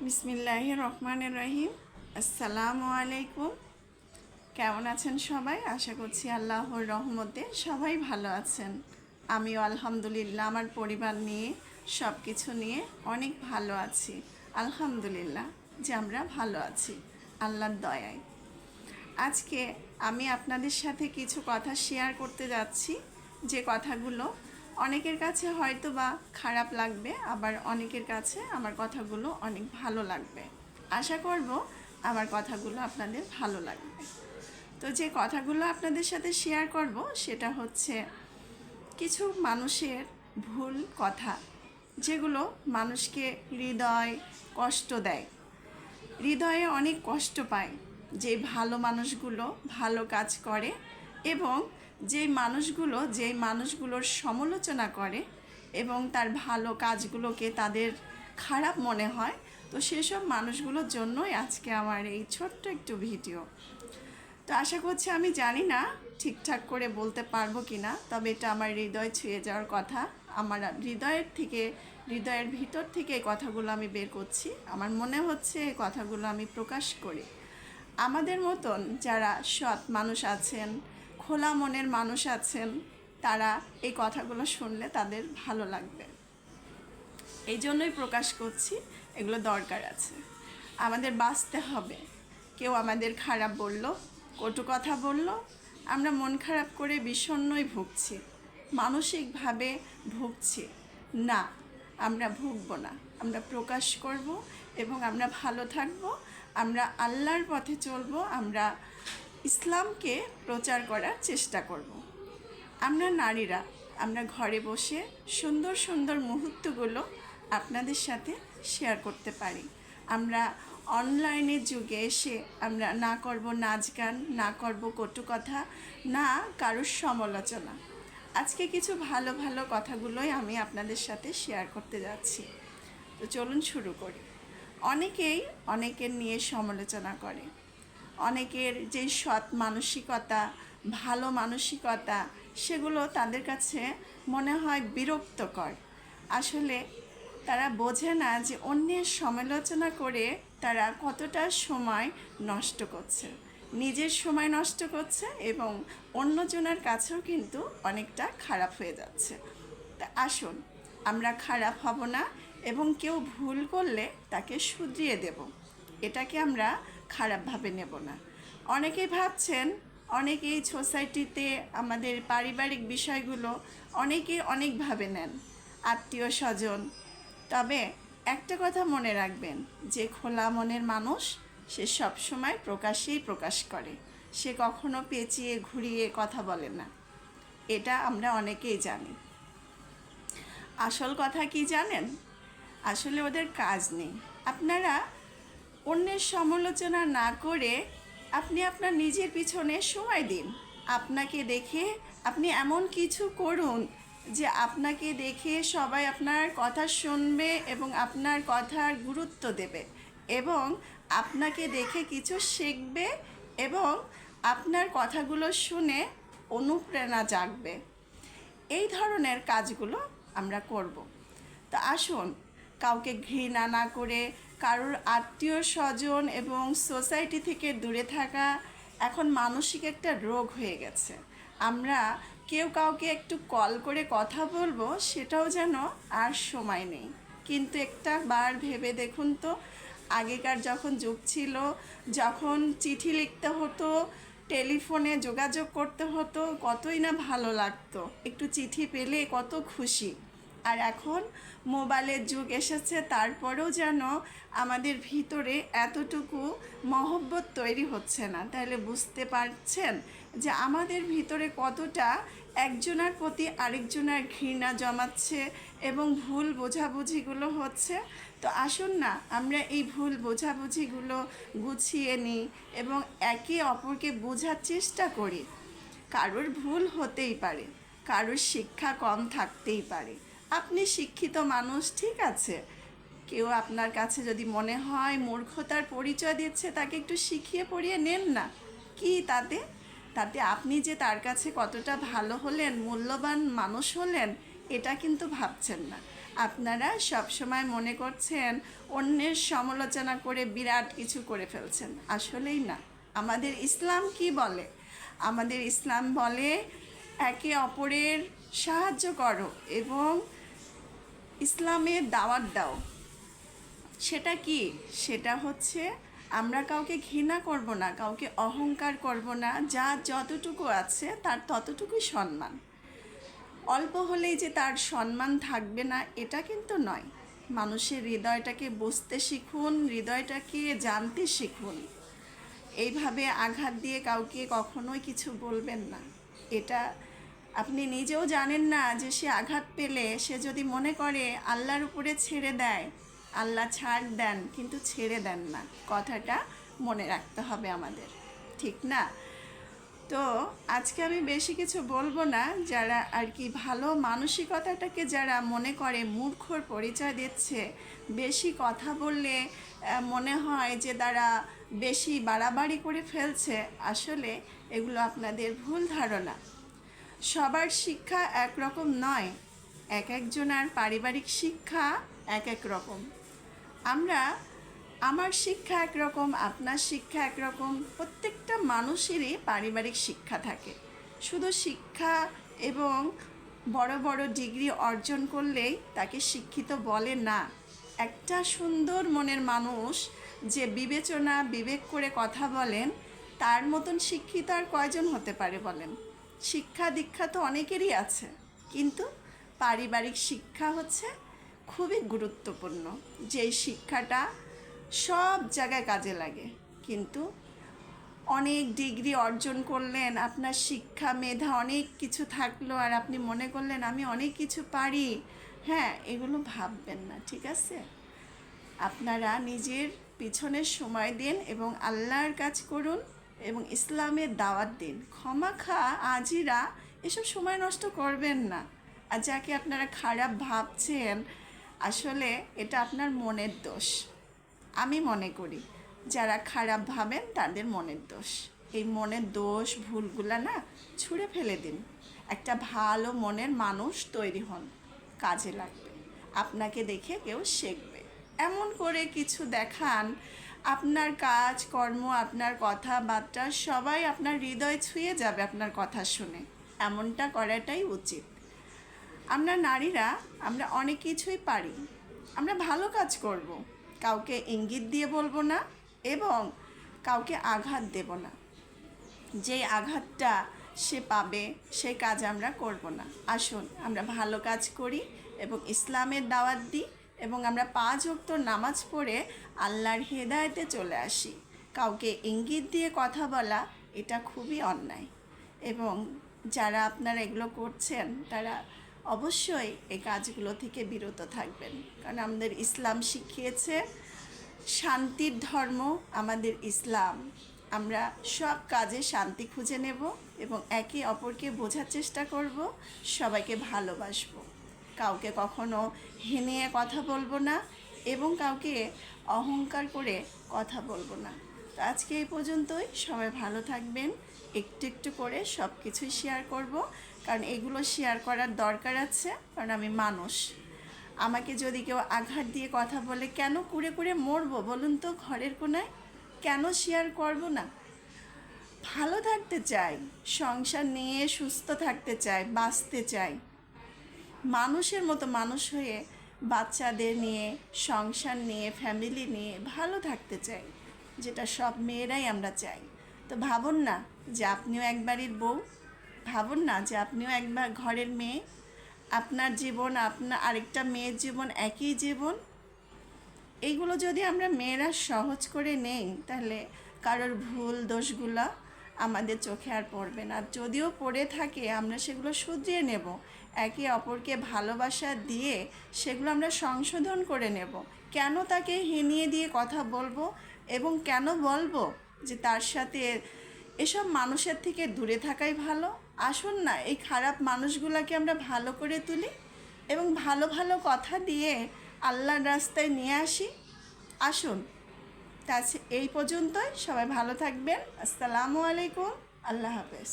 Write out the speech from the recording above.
বিসমিল্লাহির রহমানির রহিম। আসসালামু আলাইকুম। কেমন আছেন সবাই? আশা করছি আল্লাহর রহমতে সবাই ভালো আছেন। আমিও আলহামদুলিল্লাহ আমার পরিবার নিয়ে সব কিছু নিয়ে অনেক ভালো আছি। আলহামদুলিল্লাহ যে আমরা ভালো আছি আল্লাহর দয়ায়। আজকে আমি আপনাদের সাথে কিছু কথা শেয়ার করতে যাচ্ছি, যে কথাগুলো অনেকের কাছে হয়তো বা খারাপ লাগবে, আবার অনেকের কাছে আমার কথাগুলো অনেক ভালো লাগবে। আশা করব আমার কথাগুলো আপনাদের ভালো লাগবে। তো যে কথাগুলো আপনাদের সাথে শেয়ার করব সেটা হচ্ছে কিছু মানুষের ভুল কথা, যেগুলো মানুষকে হৃদয় কষ্ট দেয়, হৃদয়ে অনেক কষ্ট পায়। যে ভালো মানুষগুলো ভালো কাজ করে এবং যেই মানুষগুলোর সমালোচনা করে এবং তার ভালো কাজগুলোকে তাদের খারাপ মনে হয়, তো সেসব মানুষগুলোর জন্যই আজকে আমার এই ছোট্ট একটু ভিডিও। তো আশা করছি, আমি জানি না ঠিকঠাক করে বলতে পারবো কি না, তবে এটা আমার হৃদয় ছুঁয়ে যাওয়ার কথা। আমার হৃদয়ের ভিতর থেকে এই কথাগুলো আমি বের করছি। আমার মনে হচ্ছে এই কথাগুলো আমি প্রকাশ করি। আমাদের মতন যারা সৎ মানুষ আছেন, খোলা মনের মানুষ আছেন, তারা এই কথাগুলো শুনলে তাদের ভালো লাগবে। এই জন্যই প্রকাশ করছি, এগুলো দরকার আছে। আমাদের বাঁচতে হবে। কেউ আমাদের খারাপ বলল, কটু কথা বলল, আমরা মন খারাপ করে বিষণ্ণই ভুগছি, মানসিকভাবে ভুগছি। না, আমরা ভুগব না। আমরা প্রকাশ করব এবং আমরা ভালো থাকব। আমরা আল্লাহর পথে চলব। আমরা ইসলামকে প্রচার করার চেষ্টা করব। আমরা নারীরা আমরা ঘরে বসে সুন্দর সুন্দর মুহূর্তগুলো আপনাদের সাথে শেয়ার করতে পারি। আমরা অনলাইনের যুগে এসে আমরা না করব নাচ গান, না করব কটু কথা, না কারোর সমালোচনা। আজকে কিছু ভালো ভালো কথাগুলোই আমি আপনাদের সাথে শেয়ার করতে যাচ্ছি। তো চলুন শুরু করি। অনেকেই অনেকের নিয়ে সমালোচনা করে। অনেকের যে সৎ মানসিকতা, ভালো মানসিকতা, সেগুলো তাদের কাছে মনে হয় বিরক্তকর। আসলে তারা বোঝে না যে অন্যের সমালোচনা করে তারা কতটা সময় নষ্ট করছে, নিজের সময় নষ্ট করছে এবং অন্যজনের কাছেও কিন্তু অনেকটা খারাপ হয়ে যাচ্ছে। তা আসুন, আমরা খারাপ হব না এবং কেউ ভুল করলে তাকে শুধরিয়ে দেব। এটাকে আমরা খারাপভাবে নেব না। অনেকেই ভাবছেন, অনেকেই সোসাইটিতে আমাদের পারিবারিক বিষয়গুলো অনেকে অনেকভাবে নেন, আত্মীয় স্বজন। তবে একটা কথা মনে রাখবেন, যে খোলা মনের মানুষ সে সবসময় প্রকাশেই প্রকাশ করে, সে কখনো পেঁচিয়ে ঘুরিয়ে কথা বলে না। এটা আমরা অনেকেই জানি। আসল কথা কি জানেন? আসলে ওদের কাজ নেই। আপনারা অন্যের সমালোচনা না করে আপনি আপনার নিজের পিছনে সময় দিন। আপনাকে দেখে আপনি এমন কিছু করুন যে আপনাকে দেখে সবাই আপনার কথা শুনবে এবং আপনার কথার গুরুত্ব দেবে এবং আপনাকে দেখে কিছু শিখবে এবং আপনার কথাগুলো শুনে অনুপ্রেরণা জাগবে। এই ধরনের কাজগুলো আমরা করব। তো আসুন, কাউকে ঘৃণা না করে, কারোর আত্মীয় স্বজন এবং সোসাইটি থেকে দূরে থাকা এখন মানসিক একটা রোগ হয়ে গেছে। আমরা কেউ কাউকে একটু কল করে কথা বলবো, সেটাও যেন আর সময় নেই। কিন্তু একটা বার ভেবে দেখুন তো, আগেকার যখন যুগ ছিল, যখন চিঠি লিখতে হতো, টেলিফোনে যোগাযোগ করতে হতো, কতই না ভালো লাগতো। একটু চিঠি পেলে কত খুশি। আর এখন মোবাইলের যুগ এসেছে, তারপরেও যেন আমাদের ভিতরে এতটুকু মহব্বত তৈরি হচ্ছে না। তাহলে বুঝতে পারছেন যে আমাদের ভিতরে কতটা একজনের প্রতি আরেকজনের ঘৃণা জমাচ্ছে এবং ভুল বোঝাবুঝিগুলো হচ্ছে। তো আসুন না, আমরা এই ভুল বোঝাবুঝিগুলো গুছিয়ে নিই এবং একে অপরকে বোঝার চেষ্টা করি। কারোর ভুল হতেই পারে, কারোর শিক্ষা কম থাকতেই পারে। আপনি শিক্ষিত মানুষ, ঠিক আছে। কেউ আপনার কাছে যদি মনে হয় মূর্খতার পরিচয় দিচ্ছে, তাকে একটু শিখিয়ে পড়িয়ে নেন না। কি তাতে তাতে আপনি যে তার কাছে কতটা ভালো হলেন, মূল্যবান মানুষ হলেন, এটা কিন্তু ভাবছেন না। আপনারা সবসময় মনে করছেন অন্যের সমালোচনা করে বিরাট কিছু করে ফেলছেন, আসলেই না। আমাদের ইসলাম কি বলে? আমাদের ইসলাম বলে একে অপরের সাহায্য করো এবং ইসলামের দাওয়াত দাও। সেটা কি? সেটা হচ্ছে আমরা কাউকে ঘৃণা করব না, কাউকে অহংকার করব না, যা যতটুকু আছে তার ততটুকুই সম্মান। অল্প হলেই যে তার সম্মান থাকবে না এটা কিন্তু নয়। মানুষের হৃদয়টাকে বুঝতে শিখুন, হৃদয়টাকে জানতে শিখুন। এইভাবে আঘাত দিয়ে কাউকে কখনোই কিছু বলবেন না। এটা আপনি নিজেও জানেন না যে সে আঘাত পেলে সে যদি মনে করে আল্লাহর উপরে ছেড়ে দেয়, আল্লাহ ছাড় দেন কিন্তু ছেড়ে দেন না। কথাটা মনে রাখতে হবে আমাদের, ঠিক না? তো আজকে আমি বেশি কিছু বলবো না। যারা আর কি ভালো মানসিকতাটাকে যারা মনে করে মূর্খর পরিচয় দিচ্ছে, বেশি কথা বললে মনে হয় যে তারা বেশি বাড়াবাড়ি করে ফেলছে, আসলে এগুলো আপনাদের ভুল ধারণা। সবার শিক্ষা একরকম নয়, এক একজনের পারিবারিক শিক্ষা এক এক রকম। আমার শিক্ষা একরকম, আপনার শিক্ষা একরকম। প্রত্যেকটা মানুষেরই পারিবারিক শিক্ষা থাকে। শুধু শিক্ষা এবং বড় বড় ডিগ্রি অর্জন করলেই তাকে শিক্ষিত বলে না। একটা সুন্দর মনের মানুষ যে বিবেচনা বিবেক করে কথা বলেন, তার মতন শিক্ষিত আর কয়জন হতে পারে বলেন? শিক্ষা দীক্ষা তো অনেকেরই আছে, কিন্তু পারিবারিক শিক্ষা হচ্ছে খুবই গুরুত্বপূর্ণ। যেই শিক্ষাটা সব জায়গায় কাজে লাগে। কিন্তু অনেক ডিগ্রি অর্জন করলেন, আপনার শিক্ষা মেধা অনেক কিছু থাকলো, আর আপনি মনে করলেন আমি অনেক কিছু পারি। হ্যাঁ, এগুলো ভাববেন না, ঠিক আছে? আপনারা নিজের পিছনে সময় দিন এবং আল্লাহর কাজ করুন এবং ইসলামের দাওয়াত দিন। ক্ষমাখা আজিরা এসব সময় নষ্ট করবেন না। আর যাকে আপনারা খারাপ ভাবছেন, আসলে এটা আপনার মনের দোষ। আমি মনে করি যারা খারাপ ভাবেন তাদের মনের দোষ। এই মনের দোষ ভুলগুলা না ছুঁড়ে ফেলে দিন। একটা ভালো মনের মানুষ তৈরি হন, কাজে লাগবে। আপনাকে দেখে কেউ শিখবে। এমন করে কিছু দেখান আপনার কাজ কর্ম, আপনার কথাবার্তা সবাই আপনার হৃদয় ছুঁয়ে যাবে আপনার কথা শুনে। এমনটা করাটাই উচিত। আমরা নারীরা আমরা অনেক কিছুই পারি। আমরা ভালো কাজ করব, কাউকে ইঙ্গিত দিয়ে বলবো না এবং কাউকে আঘাত দেব না। যেই আঘাতটা সে পাবে সেই কাজ আমরা করব না। আসুন আমরা ভালো কাজ করি এবং ইসলামের দাওয়াত দিই এবং আমরা 5 ওয়াক্ত নামাজ পড়ে আল্লাহর হেদায়েতে চলে আসি। কাউকে ইঙ্গিত দিয়ে কথা বলা এটা খুবই অন্যায়। এবং যারা আপনারা এগুলো করছেন তারা অবশ্যই এই কাজগুলো থেকে বিরত থাকবেন। কারণ আমাদের ইসলাম শিখিয়েছে শান্তির ধর্ম আমাদের ইসলাম। আমরা সব কাজে শান্তি খুঁজে নেব এবং একে অপরকে বোঝার চেষ্টা করব, সবাইকে ভালোবাসবো। কাউকে কখনো হেনিয়ে কথা বলবো না এবং কাউকে অহংকার করে কথা বলবো না। তো আজকে এই পর্যন্তই। সবাই ভালো থাকবেন। একটু একটু করে সব কিছুই শেয়ার করব, কারণ এগুলো শেয়ার করার দরকার আছে। কারণ আমি মানুষ, আমাকে যদি কেউ আঘাত দিয়ে কথা বলে, কেন কুড়ে কুড়ে মরবো বলুন তো ঘরের কোনায়? কেন শেয়ার করব না? ভালো থাকতে চাই, সংসার নিয়ে সুস্থ থাকতে চাই, বাঁচতে চাই, মানুষের মতো মানুষ হয়ে বাচ্চাদের নিয়ে, সংসার নিয়ে, ফ্যামিলি নিয়ে ভালো থাকতে চাই, যেটা সব মেয়েরাই আমরা চাই। তো ভাবুন না যে আপনিও এক বাড়ির বউ, ভাবুন না যে আপনিও একবার ঘরের মেয়ে। আপনার জীবন, আপনার আরেকটা মেয়ের জীবন একই জীবন। এইগুলো যদি আমরা মেয়েরা সহজ করে নেই, তাহলে কারোর ভুল দোষগুলো আমাদের চোখে আর পড়বে না। যদিও পড়ে থাকে আমরা সেগুলো শুধরিয়ে নেব, একে অপরকে ভালোবাসা দিয়ে সেগুলো আমরা সংশোধন করে নেব। কেন তাকে হেনিয়ে দিয়ে কথা বলবো এবং কেন বলবো যে তার সাথে? এসব মানুষের থেকে দূরে থাকাই ভালো। আসুন না এই খারাপ মানুষগুলোকে আমরা ভালো করে তুলি এবং ভালো ভালো কথা দিয়ে আল্লাহর রাস্তায় নিয়ে আসি। আসুন, তা এই পর্যন্তই। সবাই ভালো থাকবেন। আসসালামু আলাইকুম। আল্লাহ হাফেজ।